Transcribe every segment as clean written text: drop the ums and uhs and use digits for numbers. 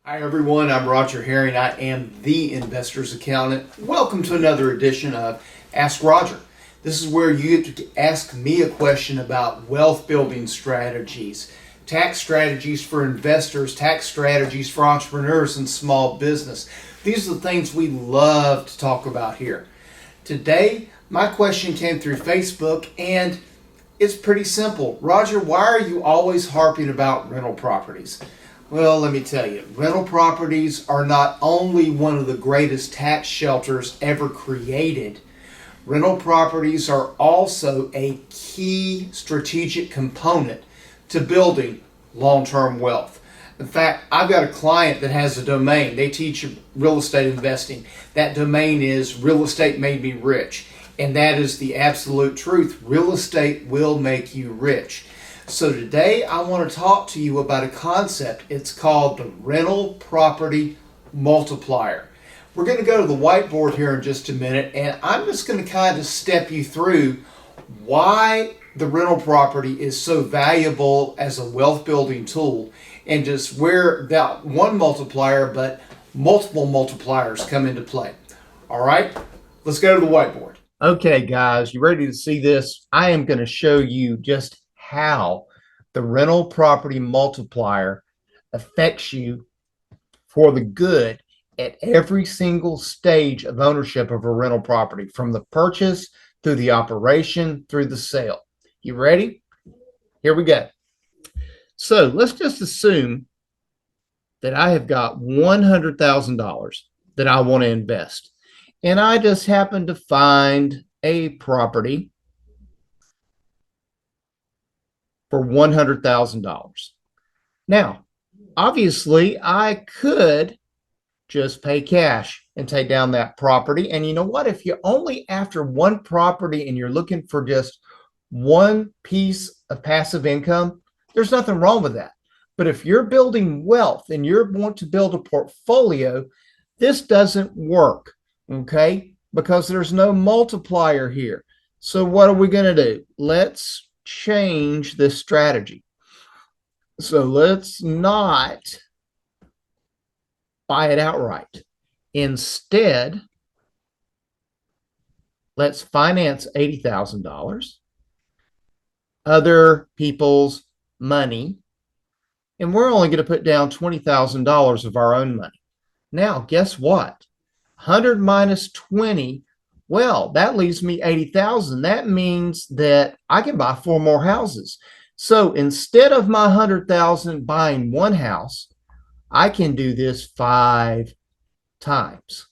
Hi everyone, I'm Roger Herring. I am the Investor's Accountant. Welcome to another edition of Ask Roger. This is where you get to ask me a question about wealth building strategies, tax strategies for investors, tax strategies for entrepreneurs and small business. These are the things we love to talk about here. Today, my question came through Facebook and it's pretty simple. Roger, why are you always harping about rental properties? Well, let me tell you, rental properties are not only one of the greatest tax shelters ever created, rental properties are also a key strategic component to building long-term wealth. In fact, I've got a client that has a domain. They teach real estate investing. That domain is Real Estate Made Me Rich. And that is the absolute truth. Real estate will make you rich. So today I want to talk to you about a concept. It's called the rental property multiplier. We're going to go to the whiteboard here in just a minute, and I'm just going to kind of step you through why the rental property is so valuable as a wealth building tool, and just where that one multiplier but multiple multipliers come into play. All right, let's go to the whiteboard. Okay, guys, you ready to see this? I am going to show you just how the rental property multiplier affects you for the good at every single stage of ownership of a rental property, from the purchase through the operation through the sale. You ready? Here we go. So let's just assume that I have got $100,000 that I want to invest. And I just happen to find a property for $100,000. Now, obviously, I could just pay cash and take down that property. And you know what? If you're only after one property and you're looking for just one piece of passive income, there's nothing wrong with that. But if you're building wealth and you want to build a portfolio, this doesn't work, okay? Because there's no multiplier here. So what are we going to do? Let's change this strategy. So let's not buy it outright. Instead, let's finance $80,000, other people's money, and we're only going to put down $20,000 of our own money. Now, guess what? 100 minus 20, well, that leaves me 80,000. That means that I can buy 4 more houses. So instead of my 100,000 buying one house, I can do this 5 times.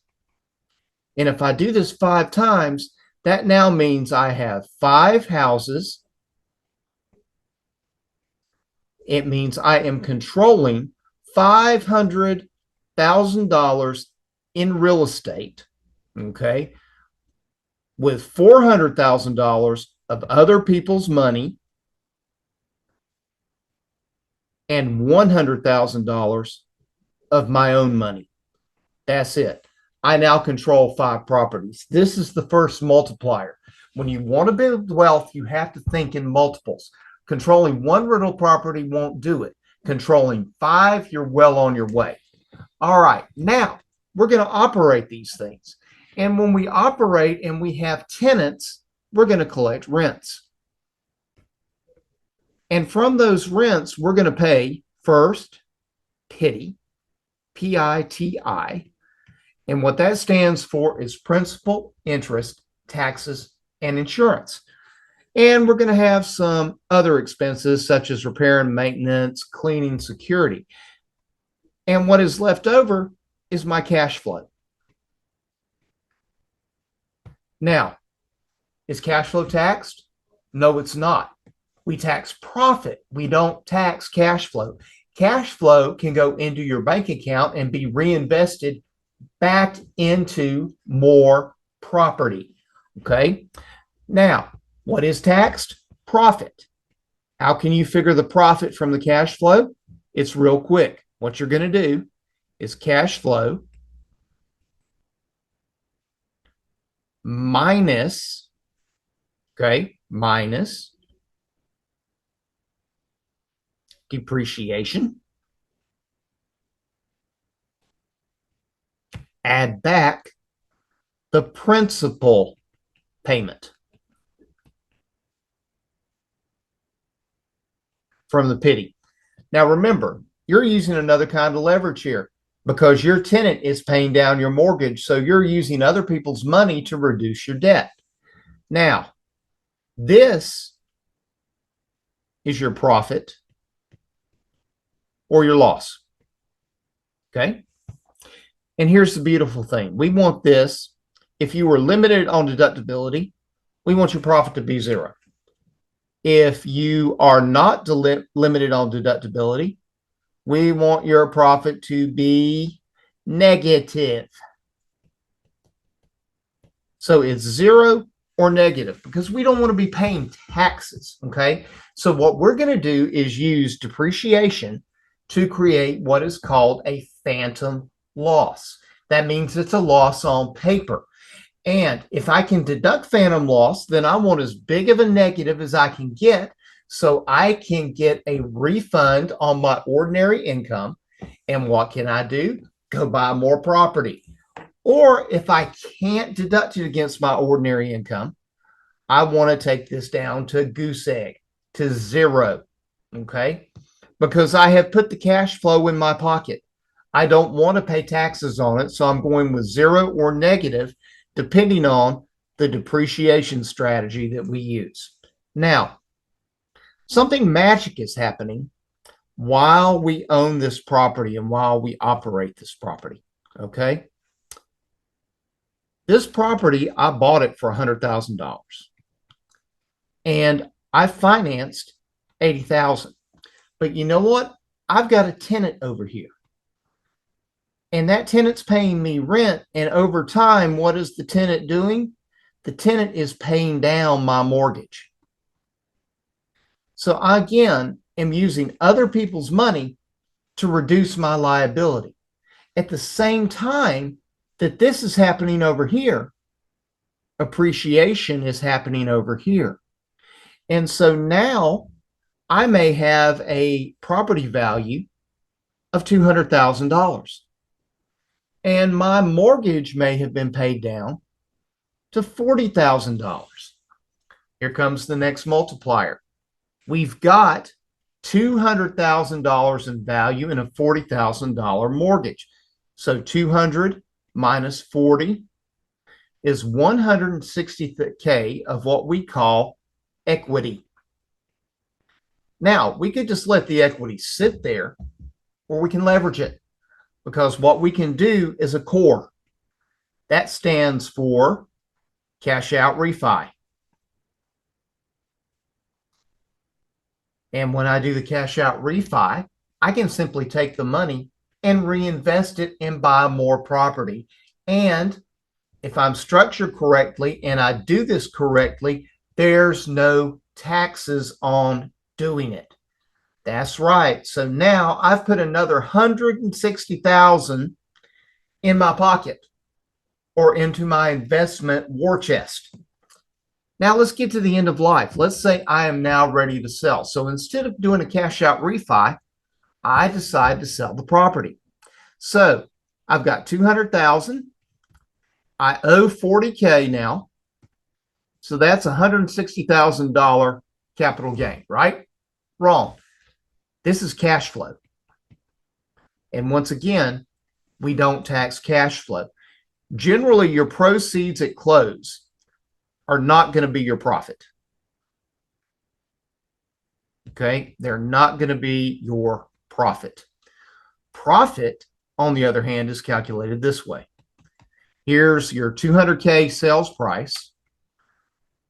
And if I do this 5 times, that now means I have 5 houses. It means I am controlling $500,000 in real estate, okay, with $400,000 of other people's money and $100,000 of my own money. That's it. I now control 5 properties. This is the first multiplier. When you want to build wealth, you have to think in multiples. Controlling one rental property won't do it. Controlling 5, you're well on your way. All right, now we're going to operate these things. And when we operate and we have tenants, we're going to collect rents. And from those rents, we're going to pay first PITI, PITI. And what that stands for is principal, interest, taxes, and insurance. And we're going to have some other expenses such as repair and maintenance, cleaning, security. And what is left over is my cash flow. Now, is cash flow taxed? No, it's not. We tax profit. We don't tax cash flow. Cash flow can go into your bank account and be reinvested back into more property. Okay. Now, what is taxed? Profit. How can you figure the profit from the cash flow? It's real quick. What you're going to do is cash flow minus, okay, minus depreciation add back the principal payment from the pity. Now remember, you're using another kind of leverage here because your tenant is paying down your mortgage. So you're using other people's money to reduce your debt. Now, this is your profit or your loss. Okay. And here's the beautiful thing. We want this. If you were limited on deductibility, we want your profit to be zero. If you are not limited on deductibility, we want your profit to be negative. So it's zero or negative because we don't want to be paying taxes. Okay. So what we're going to do is use depreciation to create what is called a phantom loss. That means it's a loss on paper. And if I can deduct phantom loss, then I want as big of a negative as I can get so I can get a refund on my ordinary income. And what can I do? Go buy more property. Or if I can't deduct it against my ordinary income, I want to take this down to goose egg, to zero. Okay? Because I have put the cash flow in my pocket. I don't want to pay taxes on it, so I'm going with zero or negative, depending on the depreciation strategy that we use. Now, something magic is happening while we own this property and while we operate this property. Okay? This property, I bought it for $100,000 and I financed $80,000. But you know what? I've got a tenant over here. And that tenant's paying me rent. And over time, what is the tenant doing? The tenant is paying down my mortgage. So I, again, am using other people's money to reduce my liability. At the same time that this is happening over here, appreciation is happening over here. And so now I may have a property value of $200,000. And my mortgage may have been paid down to $40,000. Here comes the next multiplier. We've got $200,000 in value in a $40,000 mortgage. So 200 minus 40 is 160K of what we call equity. Now, we could just let the equity sit there, or we can leverage it. Because what we can do is a core. That stands for cash out refi. And when I do the cash out refi, I can simply take the money and reinvest it and buy more property. And if I'm structured correctly and I do this correctly, there's no taxes on doing it. That's right. So now I've put another 160,000 in my pocket or into my investment war chest. Now let's get to the end of life. Let's say I am now ready to sell. So instead of doing a cash out refi, I decide to sell the property. So I've got 200,000. I owe 40K now. So that's $160,000 capital gain, right? Wrong. This is cash flow. And once again, we don't tax cash flow. Generally, your proceeds at close are not going to be your profit. Okay? They're not going to be your profit. Profit, on the other hand, is calculated this way. Here's your 200K sales price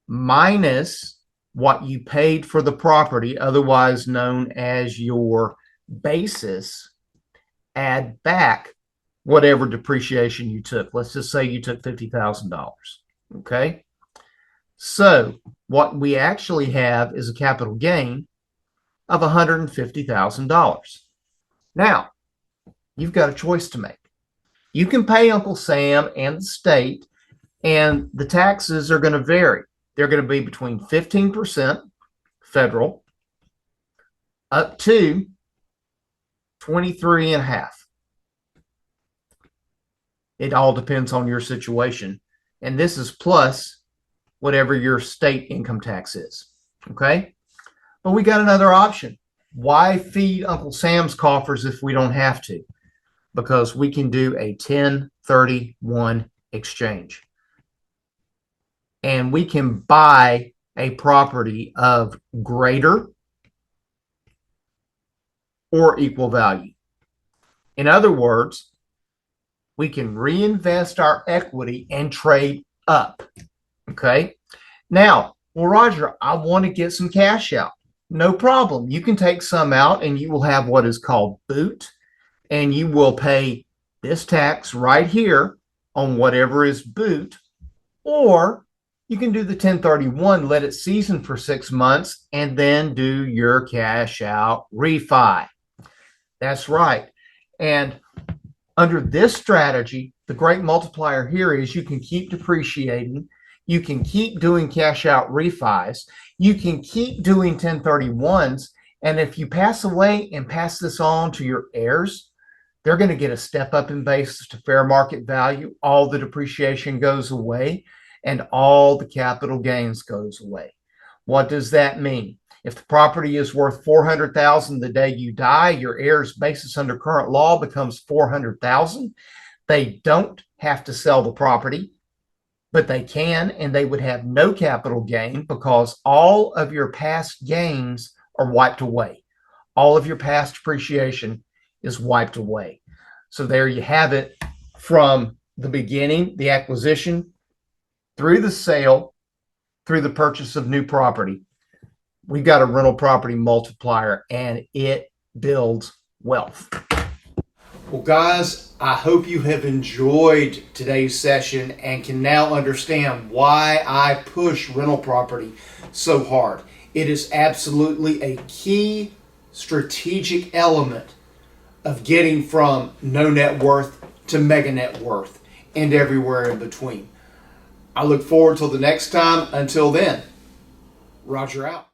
minus what you paid for the property, otherwise known as your basis, add back whatever depreciation you took. Let's just say you took $50,000. Okay. So what we actually have is a capital gain of $150,000. Now, you've got a choice to make. You can pay Uncle Sam and the state, and the taxes are going to vary. They're going to be between 15% federal up to 23.5%. It all depends on your situation. And this is plus whatever your state income tax is. Okay? But we got another option. Why feed Uncle Sam's coffers if we don't have to? Because we can do a 1031 exchange. And we can buy a property of greater or equal value. In other words, we can reinvest our equity and trade up. Okay? Now, well, Roger, I want to get some cash out. No problem. You can take some out and you will have what is called boot, and you will pay this tax right here on whatever is boot, or you can do the 1031, let it season for 6 months, and then do your cash out refi. That's right. And under this strategy, the great multiplier here is you can keep depreciating, you can keep doing cash out refis, you can keep doing 1031s, and if you pass away and pass this on to your heirs, they're going to get a step up in basis to fair market value. All the depreciation goes away and all the capital gains goes away. What does that mean? If the property is worth $400,000 the day you die, your heirs' basis under current law becomes $400,000. They don't have to sell the property, but they can, and they would have no capital gain because all of your past gains are wiped away. All of your past depreciation is wiped away. So there you have it, from the beginning, the acquisition, through the sale, through the purchase of new property. We've got a rental property multiplier, and it builds wealth. Well, guys, I hope you have enjoyed today's session and can now understand why I push rental property so hard. It is absolutely a key strategic element of getting from no net worth to mega net worth and everywhere in between. I look forward till the next time. Until then, Roger out.